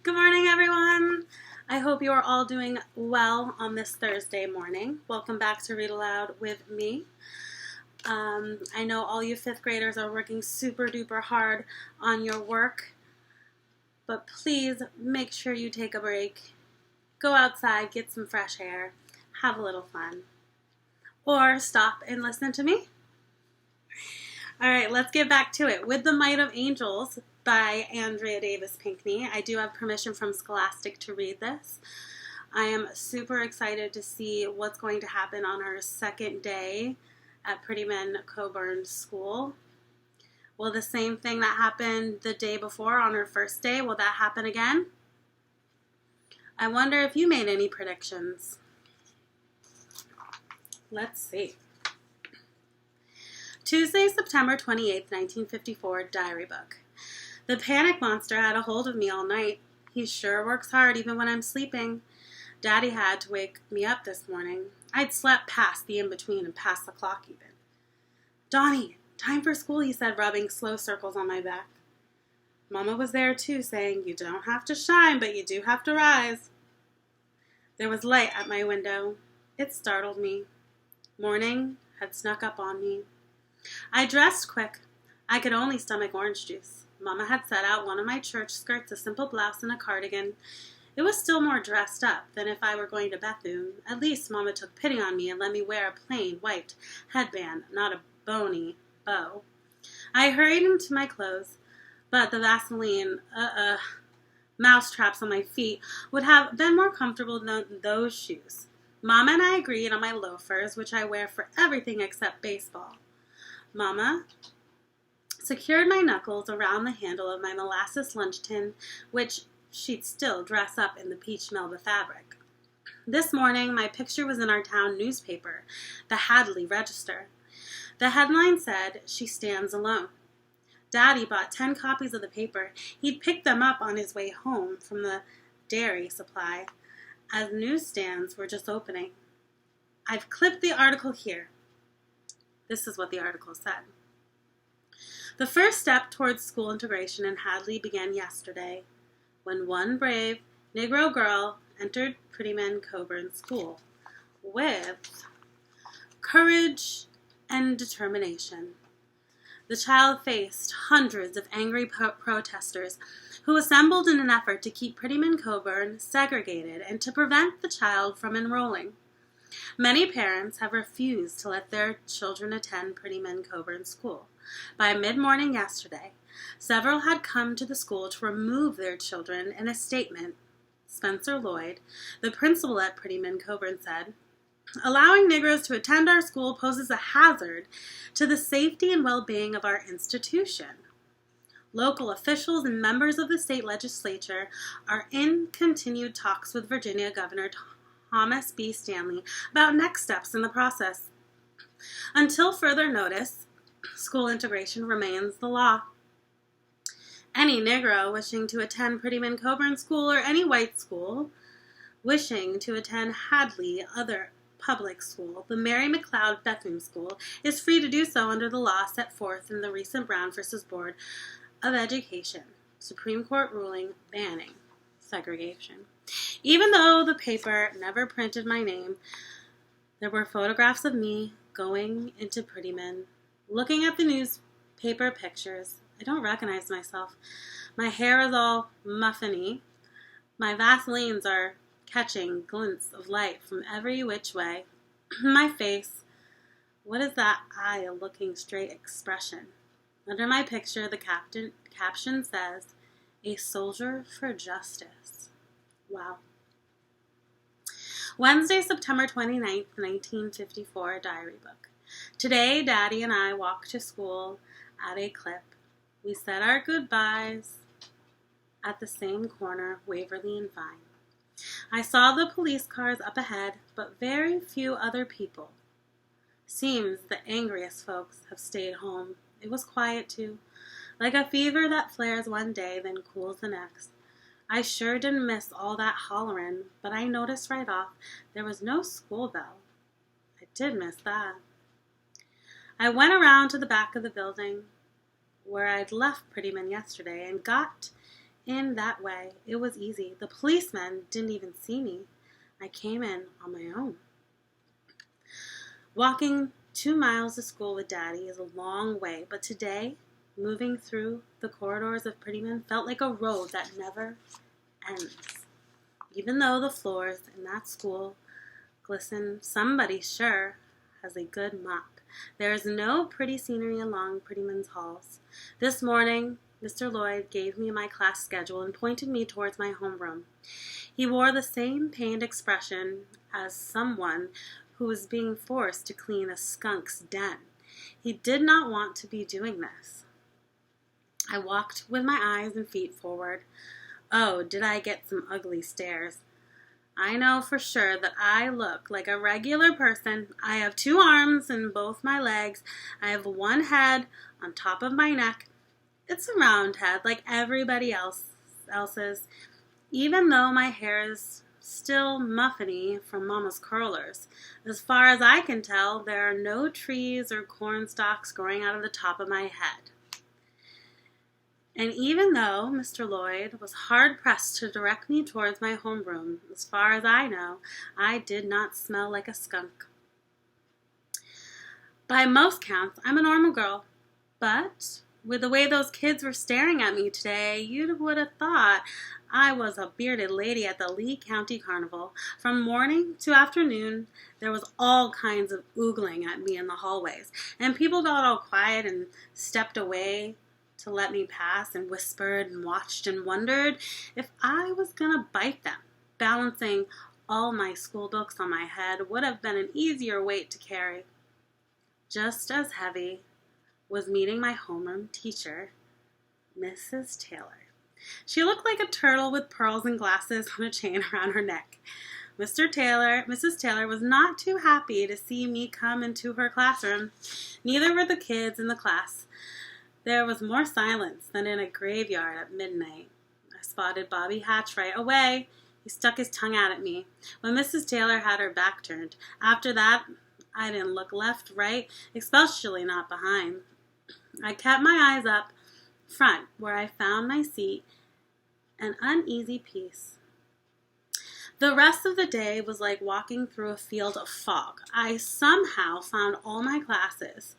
Good morning, everyone. I hope you are all doing well on this Thursday morning. Welcome back to Read Aloud with me. I know all you fifth graders are working super duper hard on your work, but please make sure you take a break. Go outside, get some fresh air, have a little fun. Or stop and listen to me. All right, let's get back to it. With the Might of Angels by Andrea Davis Pinkney. I do have permission from Scholastic to read this. I am super excited to see what's going to happen on her second day at Prettyman Coburn School. Will the same thing that happened the day before on her first day, will that happen again? I wonder if you made any predictions. Let's see. Tuesday, September 28th, 1954, diary book. The panic monster had a hold of me all night. He sure works hard even when I'm sleeping. Daddy had to wake me up this morning. I'd slept past the in-between and past the clock even. Dawnie, time for school, he said, rubbing slow circles on my back. Mama was there too, saying, you don't have to shine, but you do have to rise. There was light at my window. It startled me. Morning had snuck up on me. I dressed quick. I could only stomach orange juice. Mama had set out one of my church skirts, a simple blouse, and a cardigan. It was still more dressed up than if I were going to Bethune. At least Mama took pity on me and let me wear a plain white headband, not a bony bow. I hurried into my clothes, but the Vaseline, mousetraps on my feet would have been more comfortable than those shoes. Mama and I agreed on my loafers, which I wear for everything except baseball. Mama secured my knuckles around the handle of my molasses lunch tin, which she'd still dress up in the peach Melba fabric. This morning, my picture was in our town newspaper, the Hadley Register. The headline said, She Stands Alone. Daddy bought 10 copies of the paper. He'd picked them up on his way home from the dairy supply, as newsstands were just opening. I've clipped the article here. This is what the article said. The first step towards school integration in Hadley began yesterday, when one brave Negro girl entered Prettyman Coburn School with courage and determination. The child faced hundreds of angry protesters who assembled in an effort to keep Prettyman Coburn segregated and to prevent the child from enrolling. Many parents have refused to let their children attend Prettyman Coburn School. By mid-morning yesterday, several had come to the school to remove their children. In a statement, Spencer Lloyd, the principal at Prettyman Coburn, said, allowing Negroes to attend our school poses a hazard to the safety and well-being of our institution. Local officials and members of the state legislature are in continued talks with Virginia Governor Thomas B. Stanley about next steps in the process. Until further notice, school integration remains the law. Any Negro wishing to attend Prettyman Coburn School or any white school wishing to attend Hadley other public school, the Mary McLeod Bethune School, is free to do so under the law set forth in the recent Brown v. Board of Education Supreme Court ruling banning segregation. Even though the paper never printed my name, there were photographs of me going into Prettyman. Looking at the newspaper pictures, I don't recognize myself. My hair is all muffiny. My Vaselines are catching glints of light from every which way. My face, what is that eye-looking straight expression? Under my picture, the caption says, A Soldier for Justice. Wow. Wednesday, September 29th, 1954, diary book. Today, Daddy and I walked to school at a clip. We said our goodbyes at the same corner, Waverly and Vine. I saw the police cars up ahead, but very few other people. Seems the angriest folks have stayed home. It was quiet, too, like a fever that flares one day, then cools the next. I sure didn't miss all that hollerin', but I noticed right off there was no school bell. I did miss that. I went around to the back of the building where I'd left Prettyman yesterday and got In that way, it was easy. The policeman didn't even see me. I came in on my own. Walking 2 miles to school with Daddy is a long way, but today, moving through the corridors of Prettyman felt like a road that never ends. Even though the floors in that school glisten, somebody sure has a good mop. There is no pretty scenery along Prettyman's halls. This morning, Mr. Lloyd gave me my class schedule and pointed me towards my homeroom. He wore the same pained expression as someone who was being forced to clean a skunk's den. He did not want to be doing this. I walked with my eyes and feet forward. Oh, did I get some ugly stares. I know for sure that I look like a regular person. I have 2 arms and both my legs. I have one head on top of my neck. It's a round head like everybody else's, even though my hair is still muffiny from Mama's curlers. As far as I can tell, there are no trees or corn stalks growing out of the top of my head. And even though Mr. Lloyd was hard-pressed to direct me towards my homeroom, as far as I know, I did not smell like a skunk. By most counts, I'm a normal girl, but with the way those kids were staring at me today, you would have thought I was a bearded lady at the Lee County Carnival. From morning to afternoon, there was all kinds of oogling at me in the hallways, and people got all quiet and stepped away to let me pass and whispered and watched and wondered if I was gonna bite them. Balancing all my school books on my head would have been an easier weight to carry. Just as heavy was meeting my homeroom teacher, Mrs. Taylor. She looked like a turtle with pearls and glasses on a chain around her neck. Mrs. Taylor was not too happy to see me come into her classroom. Neither were the kids in the class. There was more silence than in a graveyard at midnight. I spotted Bobby Hatch right away. He stuck his tongue out at me when Mrs. Taylor had her back turned. After that, I didn't look left, right, especially not behind. I kept my eyes up front, where I found my seat, an uneasy peace. The rest of the day was like walking through a field of fog. I somehow found all my classes,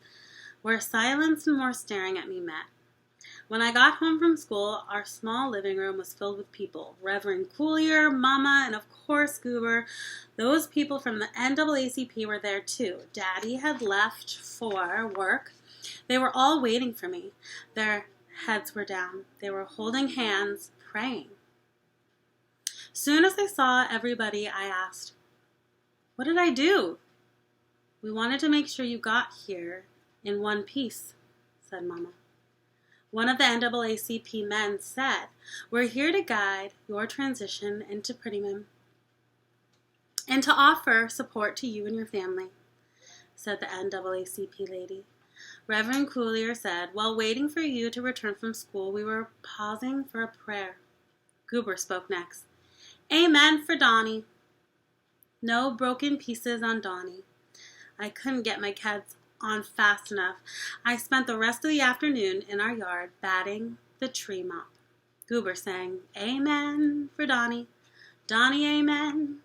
where silence and more staring at me met. When I got home from school, our small living room was filled with people. Reverend Coolier, Mama, and of course Goober. Those people from the NAACP were there too. Daddy had left for work. They were all waiting for me. Their heads were down. They were holding hands, praying. Soon as I saw everybody, I asked, "What did I do?" "We wanted to make sure you got here in one piece," said Mama. One of the NAACP men said, "We're here to guide your transition into Prettyman and to offer support to you and your family," said the NAACP lady. Reverend Coolier said, "While waiting for you to return from school, we were pausing for a prayer." Goober spoke next. "Amen for Dawnie. No broken pieces on Dawnie." I couldn't get my kids on fast enough. I spent the rest of the afternoon in our yard batting the tree mop. Goober sang, "Amen for Dawnie. Dawnie, amen."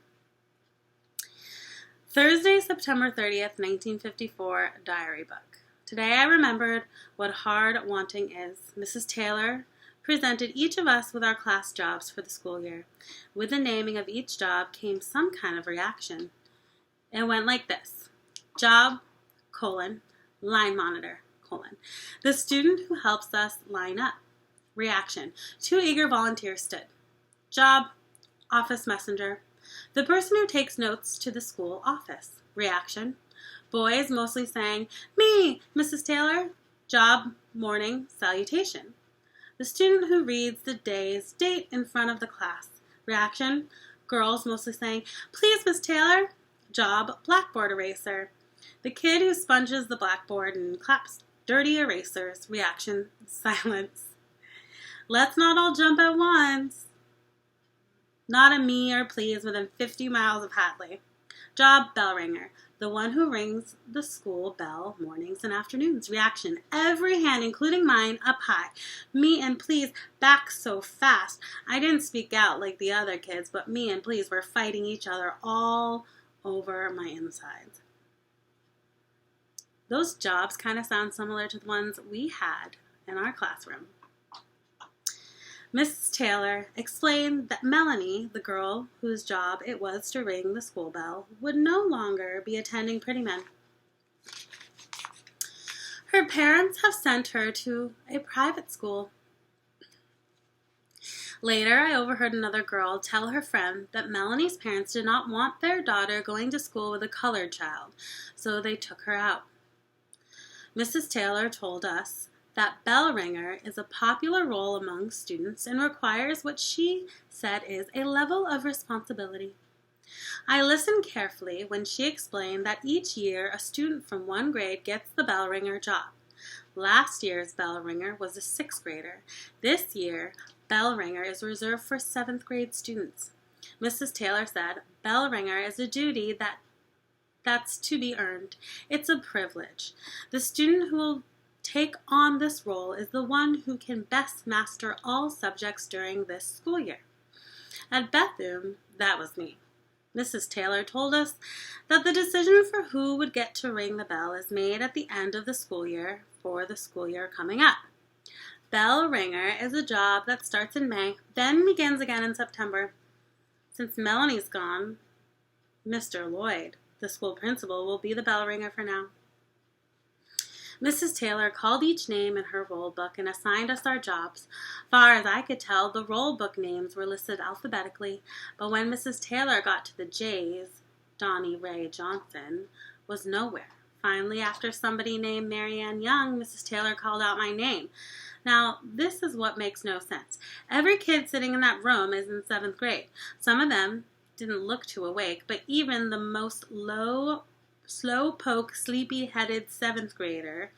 Thursday, September 30th, 1954, diary book. Today I remembered what hard wanting is. Mrs. Taylor presented each of us with our class jobs for the school year. With the naming of each job came some kind of reaction. It went like this. Job, line monitor, the student who helps us line up. Reaction. 2 eager volunteers stood. Job, office messenger, the person who takes notes to the school office. Reaction. Boys mostly saying, "Me, Mrs. Taylor." Job, morning, salutation. The student who reads the day's date in front of the class. Reaction. Girls mostly saying, "Please, Miss Taylor." Job, blackboard eraser. The kid who sponges the blackboard and claps dirty erasers. Reaction. Silence. Let's not all jump at once. Not a me or please within 50 miles of Hatley. Job, bell ringer. The one who rings the school bell mornings and afternoons. Reaction, every hand, including mine, up high. Me and please, back so fast. I didn't speak out like the other kids, but me and please were fighting each other all over my insides. Those jobs kind of sound similar to the ones we had in our classroom. Mrs. Taylor explained that Melanie, the girl whose job it was to ring the school bell, would no longer be attending Prettyman. Her parents have sent her to a private school. Later, I overheard another girl tell her friend that Melanie's parents did not want their daughter going to school with a colored child, so they took her out. Mrs. Taylor told us that bell ringer is a popular role among students and requires what she said is a level of responsibility. I listened carefully when she explained that each year a student from one grade gets the bell ringer job. Last year's bell ringer was a 6th grader. This year, bell ringer is reserved for 7th grade students. Mrs. Taylor said, bell ringer is a duty that's to be earned. It's a privilege. The student who will take on this role is the one who can best master all subjects during this school year. At Bethune, that was me. Mrs. Taylor told us that the decision for who would get to ring the bell is made at the end of the school year for the school year coming up. Bell ringer is a job that starts in May, then begins again in September. Since Melanie's gone, Mr. Lloyd, the school principal, will be the bell ringer for now. Mrs. Taylor called each name in her roll book and assigned us our jobs. Far as I could tell, the roll book names were listed alphabetically, but when Mrs. Taylor got to the J's, Dawnie Ray Johnson was nowhere. Finally, after somebody named Marianne Young, Mrs. Taylor called out my name. Now, this is what makes no sense. Every kid sitting in that room is in 7th grade. Some of them didn't look too awake, but even the most slow-poke, sleepy-headed 7th grader,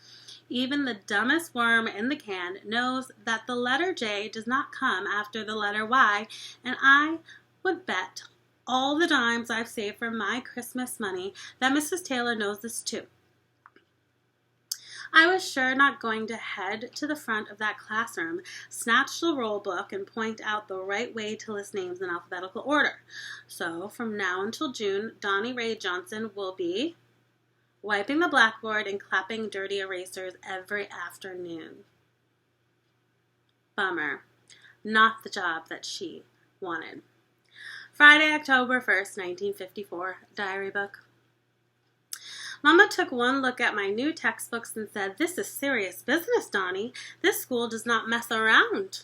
even the dumbest worm in the can, knows that the letter J does not come after the letter Y, and I would bet all the dimes I've saved from my Christmas money that Mrs. Taylor knows this too. I was sure not going to head to the front of that classroom, snatch the roll book, and point out the right way to list names in alphabetical order. So, from now until June, Dawnie Ray Johnson will be wiping the blackboard and clapping dirty erasers every afternoon. Bummer. Not the job that she wanted. Friday, October 1st, 1954, diary book. Mama took one look at my new textbooks and said, "This is serious business, Dawnie. This school does not mess around."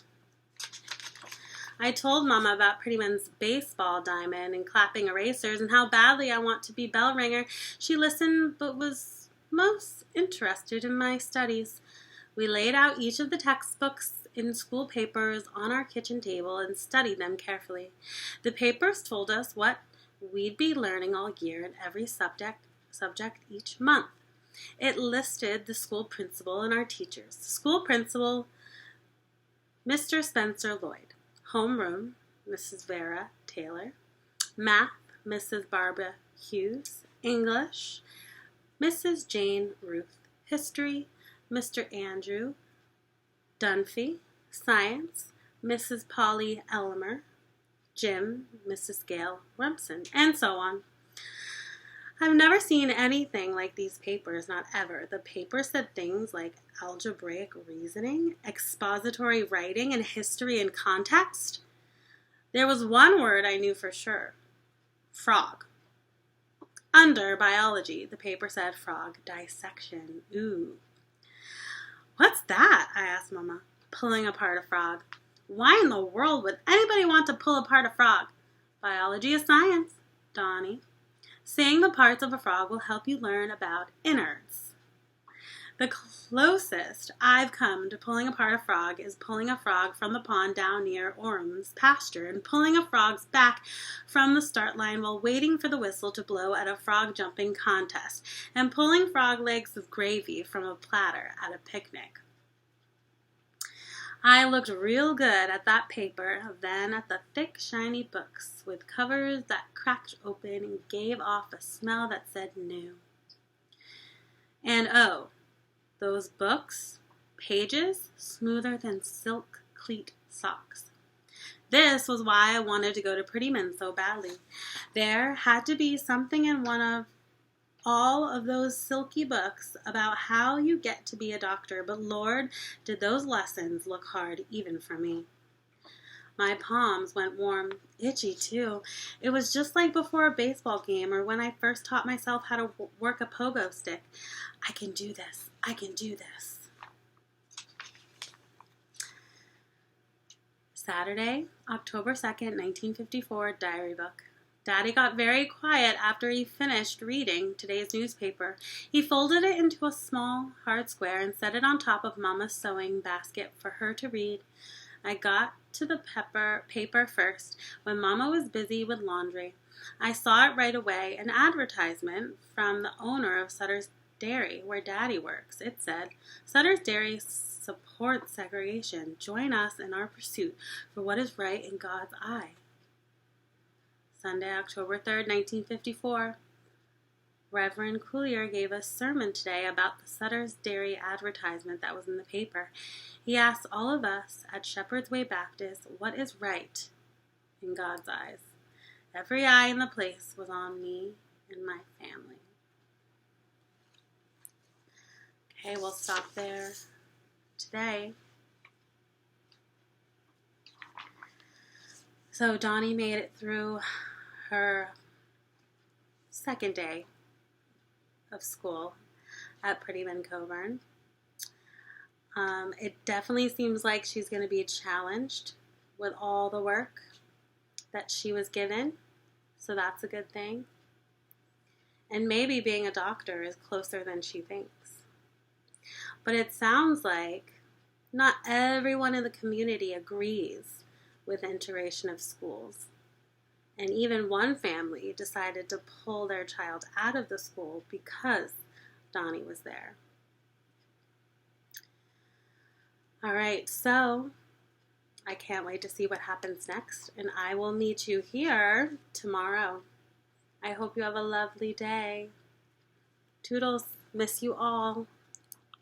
I told Mama about Prettyman's baseball diamond and clapping erasers and how badly I want to be bell ringer. She listened but was most interested in my studies. We laid out each of the textbooks in school papers on our kitchen table and studied them carefully. The papers told us what we'd be learning all year in every subject each month. It listed the school principal and our teachers. School principal, Mr. Spencer Lloyd. Homeroom, Mrs. Vera Taylor. Math, Mrs. Barbara Hughes. English, Mrs. Jane Ruth. History, Mr. Andrew Dunphy. Science, Mrs. Polly Elmer. Gym, Mrs. Gail Rumson, and so on. I've never seen anything like these papers, not ever. The paper said things like algebraic reasoning, expository writing, and history and context. There was one word I knew for sure: frog. Under biology, the paper said frog dissection. Ooh. "What's that?" I asked Mama, pulling apart a frog. "Why in the world would anybody want to pull apart a frog?" "Biology is science, Dawnie. Seeing the parts of a frog will help you learn about innards." The closest I've come to pulling apart a frog is pulling a frog from the pond down near Orm's pasture and pulling a frog's back from the start line while waiting for the whistle to blow at a frog jumping contest, and pulling frog legs of gravy from a platter at a picnic. I looked real good at that paper, then at the thick, shiny books with covers that cracked open and gave off a smell that said new. And oh, those books, pages smoother than silk cleat socks. This was why I wanted to go to Prettyman so badly. There had to be something in one of all of those silky books about how you get to be a doctor, but Lord, did those lessons look hard even for me. My palms went warm, itchy too. It was just like before a baseball game or when I first taught myself how to work a pogo stick. I can do this. I can do this. Saturday, October 2nd, 1954, diary book. Daddy got very quiet after he finished reading today's newspaper. He folded it into a small, hard square and set it on top of Mama's sewing basket for her to read. I got to the paper first when Mama was busy with laundry. I saw it right away, an advertisement from the owner of Sutter's Dairy, where Daddy works. It said, "Sutter's Dairy supports segregation. Join us in our pursuit for what is right in God's eye." Sunday, October 3rd, 1954. Reverend Coulier gave a sermon today about the Sutter's Dairy advertisement that was in the paper. He asked all of us at Shepherd's Way Baptist what is right in God's eyes. Every eye in the place was on me and my family. Okay, we'll stop there today. So Dawnie made it through her second day of school at Prettyman Coburn. It definitely seems like she's going to be challenged with all the work that she was given, so that's a good thing. And maybe being a doctor is closer than she thinks. But it sounds like not everyone in the community agrees with integration of schools. And even one family decided to pull their child out of the school because Dawnie was there. All right, so I can't wait to see what happens next, and I will meet you here tomorrow. I hope you have a lovely day. Toodles, miss you all.